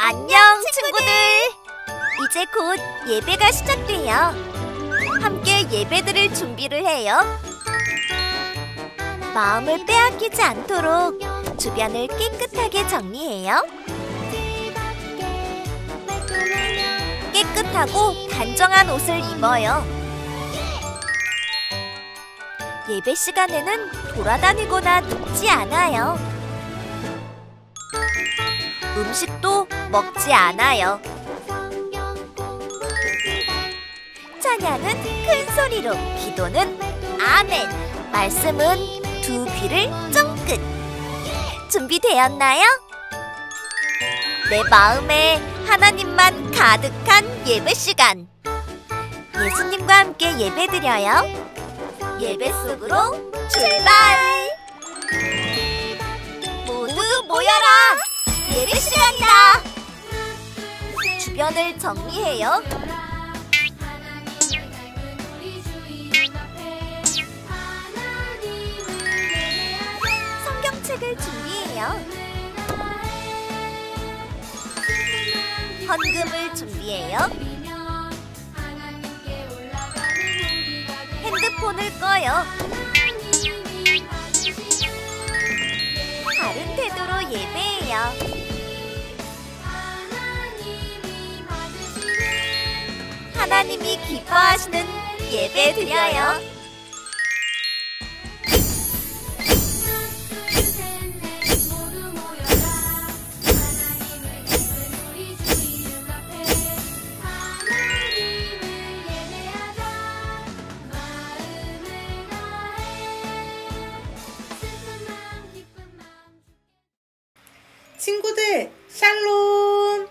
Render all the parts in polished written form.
안녕, 친구들! 이제 곧 예배가 시작돼요. 함께 예배드릴 준비를 해요. 마음을 빼앗기지 않도록 주변을 깨끗하게 정리해요. 깨끗하고 단정한 옷을 입어요. 예배 시간에는 돌아다니거나 눕지 않아요. 음식도 먹지 않아요. 찬양은 큰 소리로, 기도는 아멘, 말씀은 두 귀를 쫑긋. 준비되었나요? 내 마음에 하나님만 가득한 예배 시간. 예수님과 함께 예배드려요. 예배 속으로 출발! 모두 모여라! 예배 시간이다! 주변을 정리해요. 성경책을 준비해요. 헌금을 준비해요. 핸드폰을 꺼요. 바른 태도로 예배해요. 하나님이 기뻐하시는 예배 드려요. 친구들, 샬롬!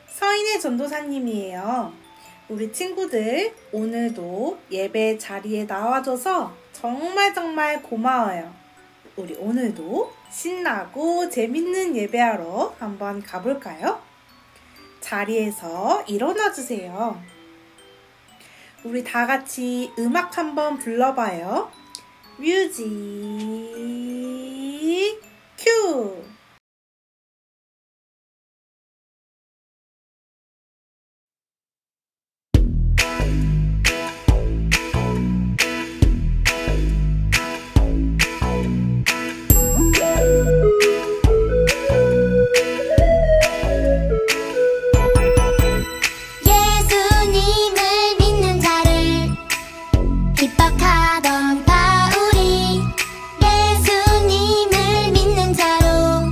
서인의 전도사님이에요. 우리 친구들, 오늘도 예배 자리에 나와줘서 정말 고마워요. 우리 오늘도 신나고 재밌는 예배하러 한번 가볼까요? 자리에서 일어나주세요. 우리 다 같이 음악 한번 불러봐요. 뮤직 큐! 핍박하던 바울이 예수님을 믿는 자로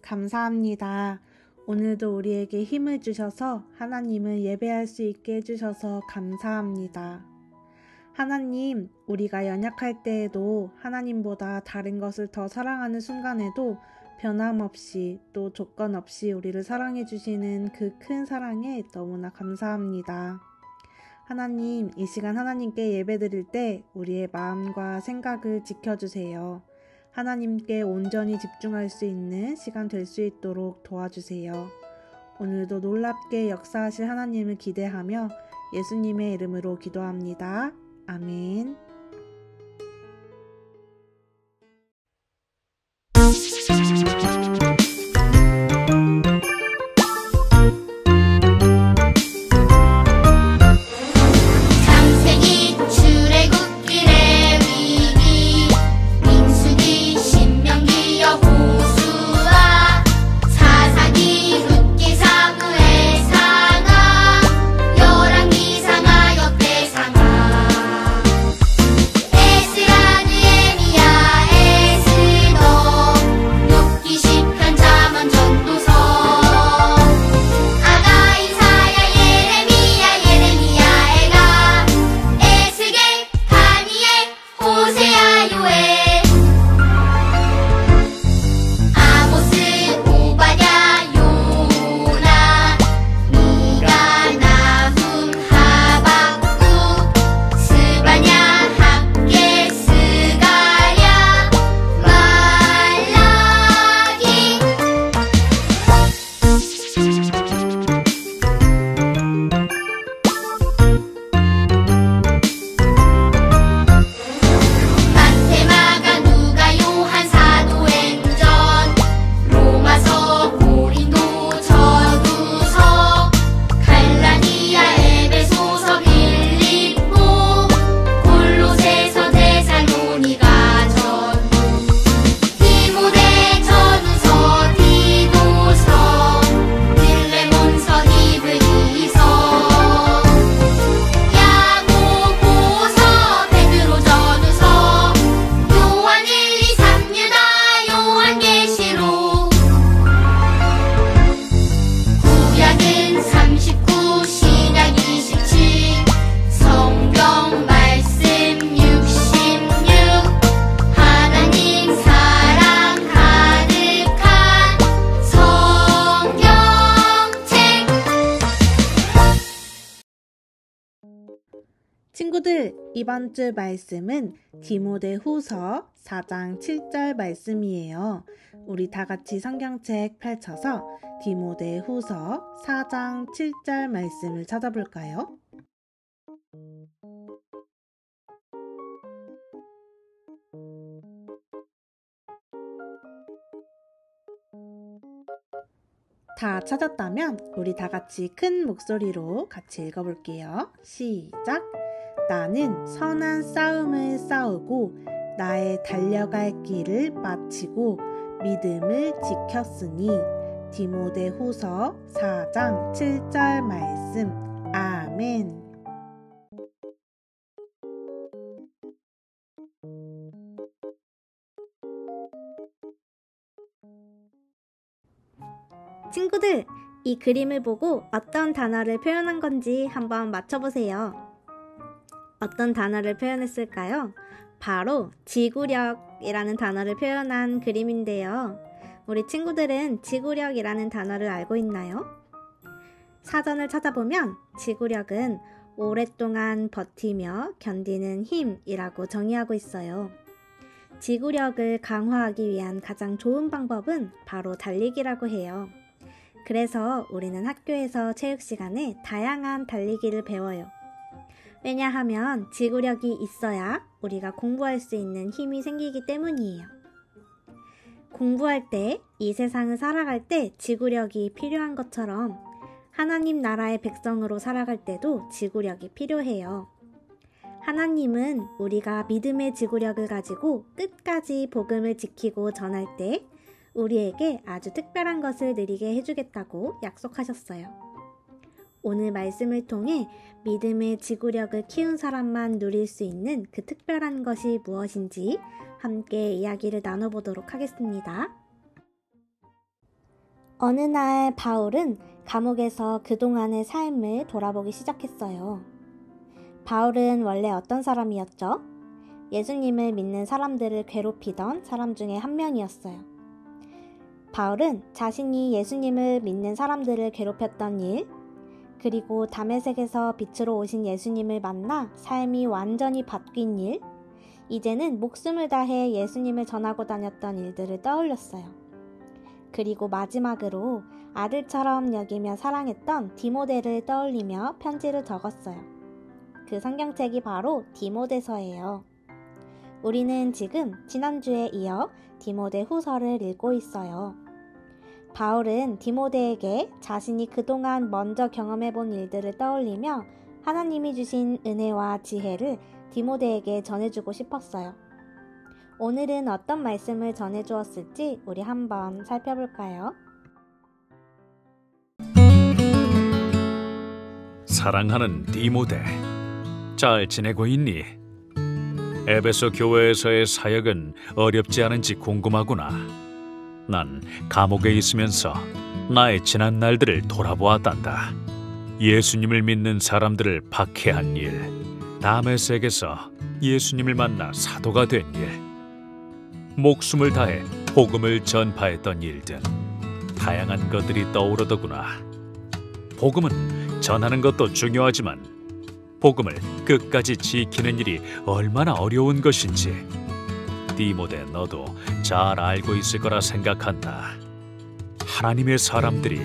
감사합니다. 오늘도 우리에게 힘을 주셔서 하나님을 예배할 수 있게 해주셔서 감사합니다. 하나님, 우리가 연약할 때에도 하나님보다 다른 것을 더 사랑하는 순간에도 변함없이 또 조건 없이 우리를 사랑해 주시는 그 큰 사랑에 너무나 감사합니다. 하나님, 이 시간 하나님께 예배드릴 때 우리의 마음과 생각을 지켜주세요. 하나님께 온전히 집중할 수 있는 시간 될 수 있도록 도와주세요. 오늘도 놀랍게 역사하실 하나님을 기대하며 예수님의 이름으로 기도합니다. 아멘. 친구들, 이번 주 말씀은 디모데후서 4장 7절 말씀이에요. 우리 다 같이 성경책 펼쳐서 디모데후서 4장 7절 말씀을 찾아볼까요? 다 찾았다면 우리 다 같이 큰 목소리로 같이 읽어볼게요. 시작! 나는 선한 싸움을 싸우고 나의 달려갈 길을 마치고 믿음을 지켰으니. 디모데후서 4장 7절 말씀. 아멘. 친구들, 이 그림을 보고 어떤 단어를 표현한 건지 한번 맞춰보세요. 어떤 단어를 표현했을까요? 바로 지구력이라는 단어를 표현한 그림인데요. 우리 친구들은 지구력이라는 단어를 알고 있나요? 사전을 찾아보면 지구력은 오랫동안 버티며 견디는 힘이라고 정의하고 있어요. 지구력을 강화하기 위한 가장 좋은 방법은 바로 달리기라고 해요. 그래서 우리는 학교에서 체육 시간에 다양한 달리기를 배워요. 왜냐하면 지구력이 있어야 우리가 공부할 수 있는 힘이 생기기 때문이에요. 공부할 때, 이 세상을 살아갈 때 지구력이 필요한 것처럼 하나님 나라의 백성으로 살아갈 때도 지구력이 필요해요. 하나님은 우리가 믿음의 지구력을 가지고 끝까지 복음을 지키고 전할 때 우리에게 아주 특별한 것을 누리게 해주겠다고 약속하셨어요. 오늘 말씀을 통해 믿음의 지구력을 키운 사람만 누릴 수 있는 그 특별한 것이 무엇인지 함께 이야기를 나눠보도록 하겠습니다. 어느 날 바울은 감옥에서 그동안의 삶을 돌아보기 시작했어요. 바울은 원래 어떤 사람이었죠? 예수님을 믿는 사람들을 괴롭히던 사람 중에 한 명이었어요. 바울은 자신이 예수님을 믿는 사람들을 괴롭혔던 일, 그리고 다메섹에서 빛으로 오신 예수님을 만나 삶이 완전히 바뀐 일, 이제는 목숨을 다해 예수님을 전하고 다녔던 일들을 떠올렸어요. 그리고 마지막으로 아들처럼 여기며 사랑했던 디모데를 떠올리며 편지를 적었어요. 그 성경책이 바로 디모데서예요. 우리는 지금 지난주에 이어 디모데 후서를 읽고 있어요. 바울은 디모데에게 자신이 그동안 먼저 경험해본 일들을 떠올리며 하나님이 주신 은혜와 지혜를 디모데에게 전해주고 싶었어요. 오늘은 어떤 말씀을 전해주었을지 우리 한번 살펴볼까요? 사랑하는 디모데, 잘 지내고 있니? 에베소 교회에서의 사역은 어렵지 않은지 궁금하구나. 난 감옥에 있으면서 나의 지난 날들을 돌아보았단다. 예수님을 믿는 사람들을 박해한 일, 다메섹에서 예수님을 만나 사도가 된 일, 목숨을 다해 복음을 전파했던 일 등 다양한 것들이 떠오르더구나. 복음은 전하는 것도 중요하지만 복음을 끝까지 지키는 일이 얼마나 어려운 것인지 디모데 너도 잘 알고 있을 거라 생각한다. 하나님의 사람들이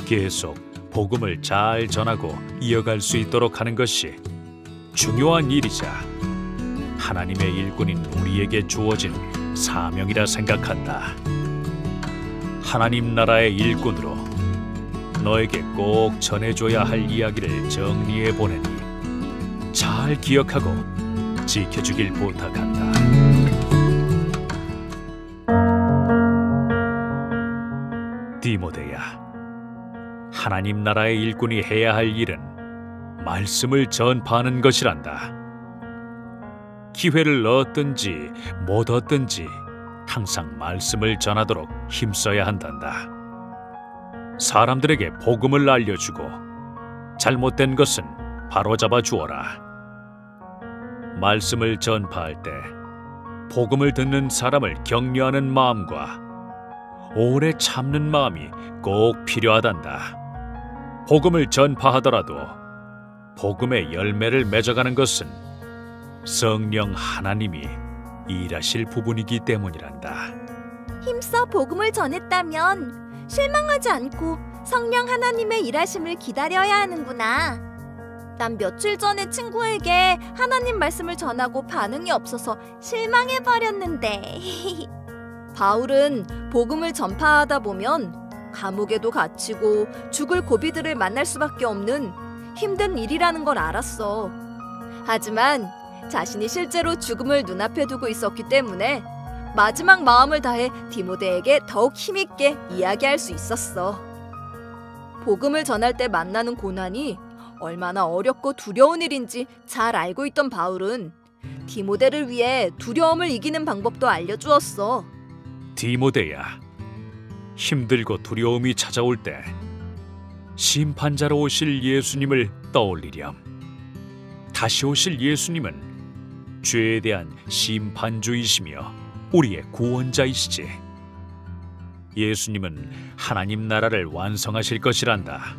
계속 복음을 잘 전하고 이어갈 수 있도록 하는 것이 중요한 일이자 하나님의 일꾼인 우리에게 주어진 사명이라 생각한다. 하나님 나라의 일꾼으로 너에게 꼭 전해줘야 할 이야기를 정리해 보내니 잘 기억하고 지켜주길 부탁한다. 디모데야, 하나님 나라의 일꾼이 해야 할 일은 말씀을 전파하는 것이란다. 기회를 얻든지 못 얻든지 항상 말씀을 전하도록 힘써야 한단다. 사람들에게 복음을 알려주고 잘못된 것은 바로잡아 주어라. 말씀을 전파할 때 복음을 듣는 사람을 격려하는 마음과 오래 참는 마음이 꼭 필요하단다. 복음을 전파하더라도 복음의 열매를 맺어가는 것은 성령 하나님이 일하실 부분이기 때문이란다. 힘써 복음을 전했다면 실망하지 않고 성령 하나님의 일하심을 기다려야 하는구나. 난 며칠 전에 친구에게 하나님 말씀을 전하고 반응이 없어서 실망해버렸는데 바울은 복음을 전파하다 보면 감옥에도 갇히고 죽을 고비들을 만날 수밖에 없는 힘든 일이라는 걸 알았어. 하지만 자신이 실제로 죽음을 눈앞에 두고 있었기 때문에 마지막 마음을 다해 디모데에게 더욱 힘있게 이야기할 수 있었어. 복음을 전할 때 만나는 고난이 얼마나 어렵고 두려운 일인지 잘 알고 있던 바울은 디모데를 위해 두려움을 이기는 방법도 알려주었어. 디모데야, 힘들고 두려움이 찾아올 때 심판자로 오실 예수님을 떠올리렴. 다시 오실 예수님은 죄에 대한 심판주이시며 우리의 구원자이시지. 예수님은 하나님 나라를 완성하실 것이란다.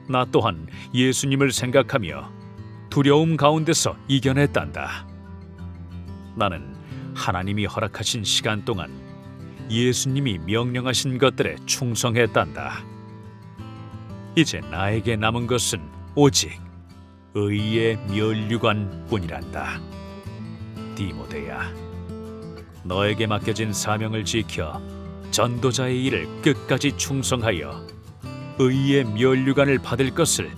나 또한 예수님을 생각하며 두려움 가운데서 이겨냈단다. 나는 하나님이 허락하신 시간 동안 예수님이 명령하신 것들에 충성했단다. 이제 나에게 남은 것은 오직 의의 면류관 뿐이란다. 디모데야, 너에게 맡겨진 사명을 지켜 전도자의 일을 끝까지 충성하여 의의 면류관을 받을 것을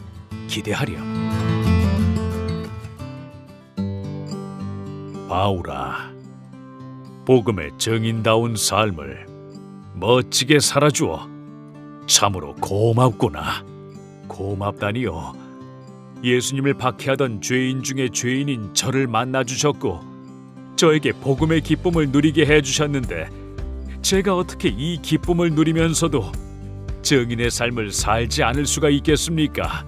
기대하렴. 바울아, 복음의 증인다운 삶을 멋지게 살아주어 참으로 고맙구나. 고맙다니요. 예수님을 박해하던 죄인 중에 죄인인 저를 만나주셨고 저에게 복음의 기쁨을 누리게 해주셨는데 제가 어떻게 이 기쁨을 누리면서도 증인의 삶을 살지 않을 수가 있겠습니까?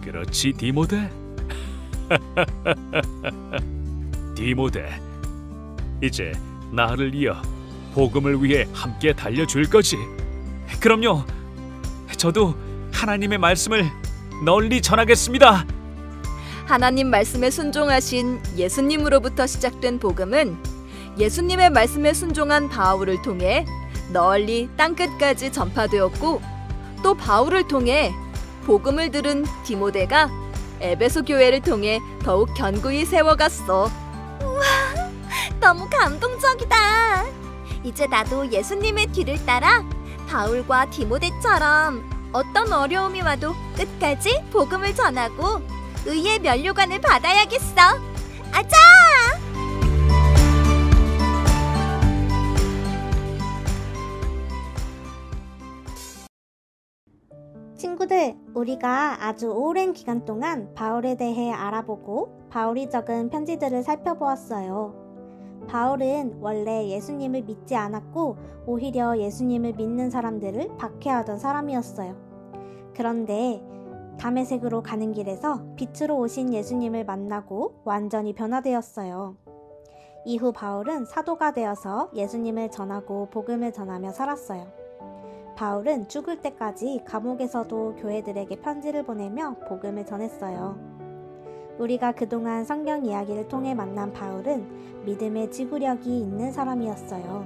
그렇지, 디모데? 디모데, 이제 나를 이어 복음을 위해 함께 달려줄 거지? 그럼요. 저도 하나님의 말씀을 널리 전하겠습니다. 하나님 말씀에 순종하신 예수님으로부터 시작된 복음은 예수님의 말씀에 순종한 바울을 통해 널리 땅끝까지 전파되었고, 또 바울을 통해 복음을 들은 디모데가 에베소 교회를 통해 더욱 견고히 세워갔어. 우와, 너무 감동적이다. 이제 나도 예수님의 뒤를 따라 바울과 디모데처럼 어떤 어려움이 와도 끝까지 복음을 전하고 의의 면류관을 받아야겠어. 아자! 친구들, 우리가 아주 오랜 기간 동안 바울에 대해 알아보고 바울이 적은 편지들을 살펴보았어요. 바울은 원래 예수님을 믿지 않았고 오히려 예수님을 믿는 사람들을 박해하던 사람이었어요. 그런데 다메섹으로 가는 길에서 빛으로 오신 예수님을 만나고 완전히 변화되었어요. 이후 바울은 사도가 되어서 예수님을 전하고 복음을 전하며 살았어요. 바울은 죽을 때까지 감옥에서도 교회들에게 편지를 보내며 복음을 전했어요. 우리가 그동안 성경 이야기를 통해 만난 바울은 믿음의 지구력이 있는 사람이었어요.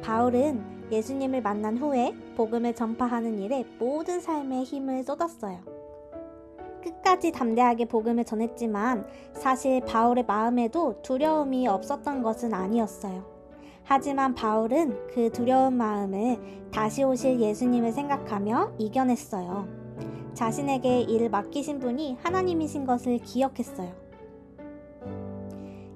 바울은 예수님을 만난 후에 복음을 전파하는 일에 모든 삶의 힘을 쏟았어요. 끝까지 담대하게 복음을 전했지만 사실 바울의 마음에도 두려움이 없었던 것은 아니었어요. 하지만 바울은 그 두려운 마음을 다시 오실 예수님을 생각하며 이겨냈어요. 자신에게 이를 맡기신 분이 하나님이신 것을 기억했어요.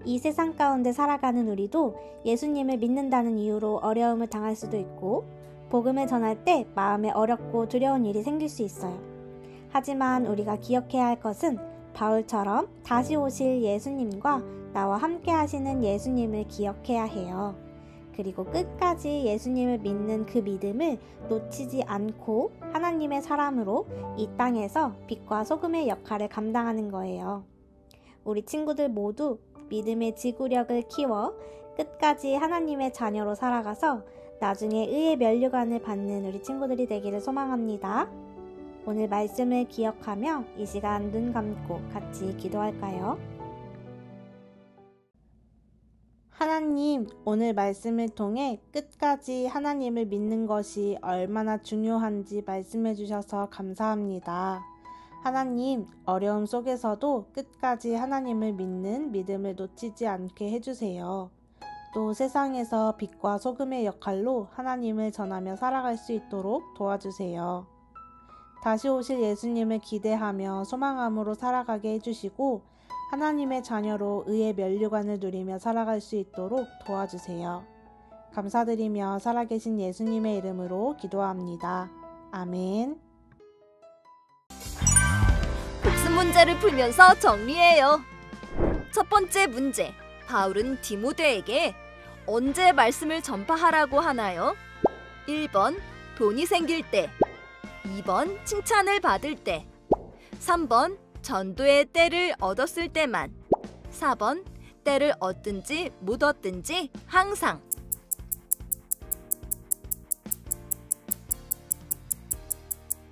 이 세상 가운데 살아가는 우리도 예수님을 믿는다는 이유로 어려움을 당할 수도 있고 복음을 전할 때 마음에 어렵고 두려운 일이 생길 수 있어요. 하지만 우리가 기억해야 할 것은 바울처럼 다시 오실 예수님과 나와 함께 하시는 예수님을 기억해야 해요. 그리고 끝까지 예수님을 믿는 그 믿음을 놓치지 않고 하나님의 사람으로 이 땅에서 빛과 소금의 역할을 감당하는 거예요. 우리 친구들 모두 믿음의 지구력을 키워 끝까지 하나님의 자녀로 살아가서 나중에 의의 면류관을 받는 우리 친구들이 되기를 소망합니다. 오늘 말씀을 기억하며 이 시간 눈 감고 같이 기도할까요? 하나님, 오늘 말씀을 통해 끝까지 하나님을 믿는 것이 얼마나 중요한지 말씀해 주셔서 감사합니다. 하나님, 어려움 속에서도 끝까지 하나님을 믿는 믿음을 놓치지 않게 해주세요. 또 세상에서 빛과 소금의 역할로 하나님을 전하며 살아갈 수 있도록 도와주세요. 다시 오실 예수님을 기대하며 소망함으로 살아가게 해주시고 하나님의 자녀로 의의 면류관을 누리며 살아갈 수 있도록 도와주세요. 감사드리며 살아계신 예수님의 이름으로 기도합니다. 아멘. 복습 문제를 풀면서 정리해요. 첫 번째 문제, 바울은 디모데에게 언제 말씀을 전파하라고 하나요? 1번, 돈이 생길 때. 2번, 칭찬을 받을 때. 3번, 전도의 때를 얻었을 때만. 4번, 때를 얻든지 못 얻든지 항상.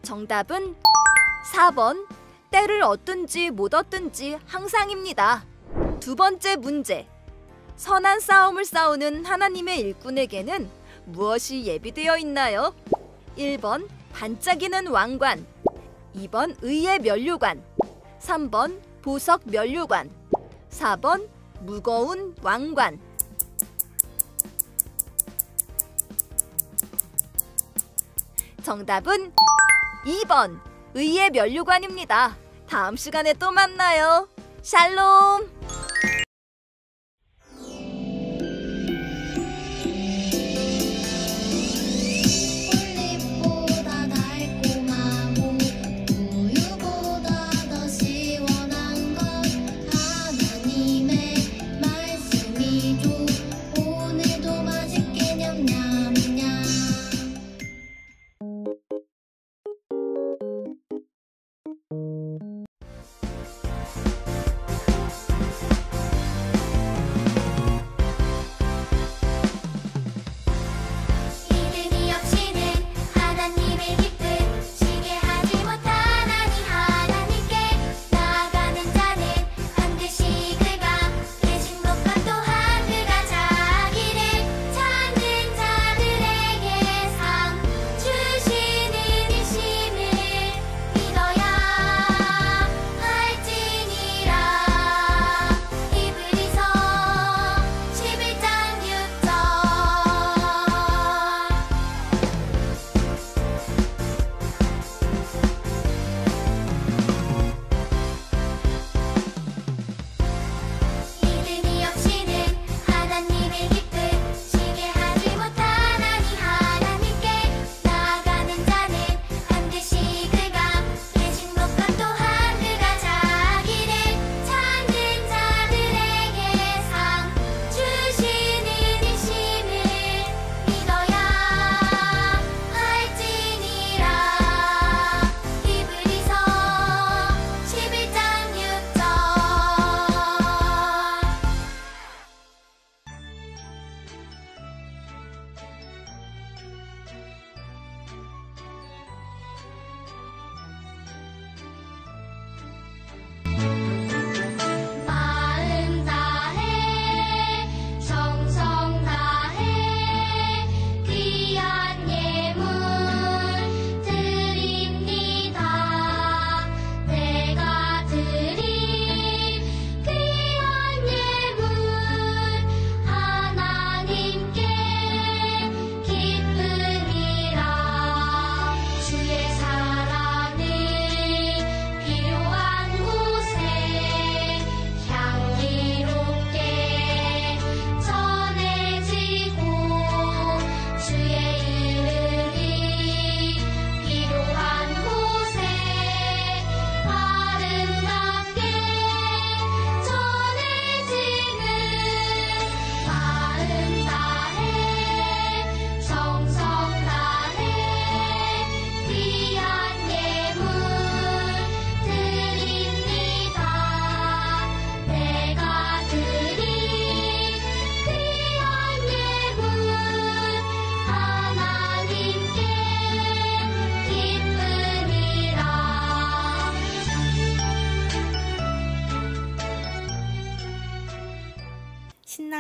정답은 4번, 때를 얻든지 못 얻든지 항상입니다. 두 번째 문제, 선한 싸움을 싸우는 하나님의 일꾼에게는 무엇이 예비되어 있나요? 1번, 반짝이는 왕관. 2번, 의의 면류관. 3번, 보석 면류관. 4번, 무거운 왕관. 정답은 2번, 의의 면류관입니다. 다음 시간에 또 만나요. 샬롬! 오늘도 맛있게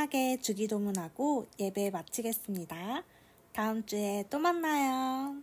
신나게 주기도문하고 예배 마치겠습니다. 다음 주에 또 만나요.